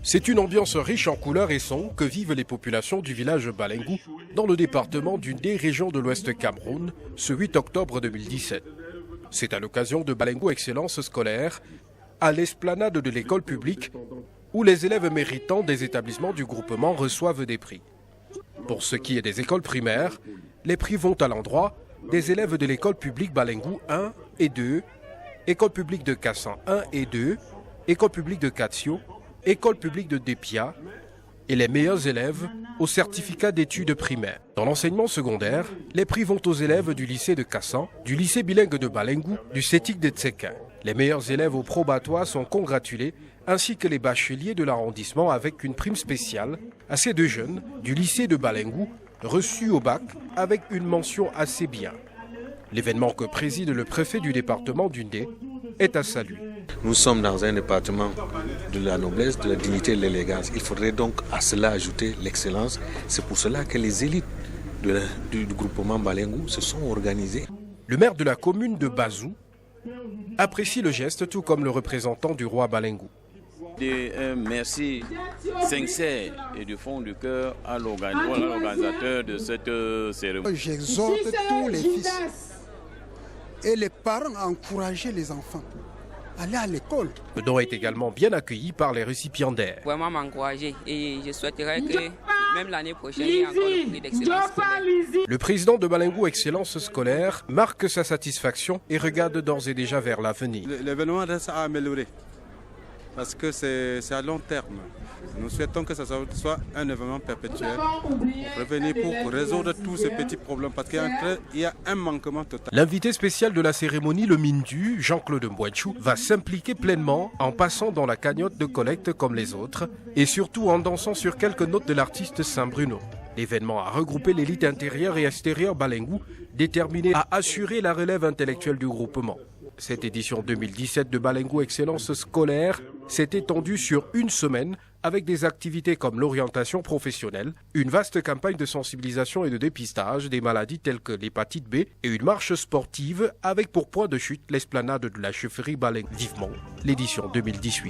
C'est une ambiance riche en couleurs et sons que vivent les populations du village Balengou dans le département d'une des régions de l'Ouest Cameroun ce 8 octobre 2017. C'est à l'occasion de Balengou Excellence scolaire à l'esplanade de l'école publique où les élèves méritants des établissements du groupement reçoivent des prix. Pour ce qui est des écoles primaires, les prix vont à l'endroit des élèves de l'école publique Balengou 1 et 2, école publique de Kassan 1 et 2, école publique de Katsio, école publique de Dépia et les meilleurs élèves au certificat d'études primaires. Dans l'enseignement secondaire, les prix vont aux élèves du lycée de Kassan, du lycée bilingue de Balengou, du CETIC de Tsekin. Les meilleurs élèves au probatoire sont congratulés, ainsi que les bacheliers de l'arrondissement avec une prime spéciale à ces deux jeunes du lycée de Balengou reçus au bac avec une mention assez bien. L'événement que préside le préfet du département d'Undé est à saluer. Nous sommes dans un département de la noblesse, de la dignité et de l'élégance. Il faudrait donc à cela ajouter l'excellence. C'est pour cela que les élites du groupement Balengou se sont organisées. Le maire de la commune de Bazou apprécie le geste, tout comme le représentant du roi Balengou. Un merci sincère et du fond du cœur à l'organisateur de cette cérémonie. J'exhorte tous les fils et les parents à encourager les enfants à aller à l'école. Le don est également bien accueilli par les récipiendaires. Vraiment m'encourager et je souhaiterais que même l'année prochaine, il y ait encore le prix d'excellence scolaire. Le président de Balengou Excellence scolaire marque sa satisfaction et regarde d'ores et déjà vers l'avenir. L'événement reste à améliorer parce que c'est à long terme. Nous souhaitons que ça soit un événement perpétuel pour résoudre tous ces petits problèmes parce qu'il y a un manquement total. L'invité spécial de la cérémonie, le Mindu, Jean-Claude Mbouachou, va s'impliquer pleinement en passant dans la cagnotte de collecte comme les autres et surtout en dansant sur quelques notes de l'artiste Saint-Bruno. L'événement a regroupé l'élite intérieure et extérieure Balengou, déterminée à assurer la relève intellectuelle du groupement. Cette édition 2017 de Balengou Excellence scolaire s'est étendue sur une semaine avec des activités comme l'orientation professionnelle, une vaste campagne de sensibilisation et de dépistage des maladies telles que l'hépatite B et une marche sportive avec pour point de chute l'esplanade de la chefferie Balengou. Vivement l'édition 2018.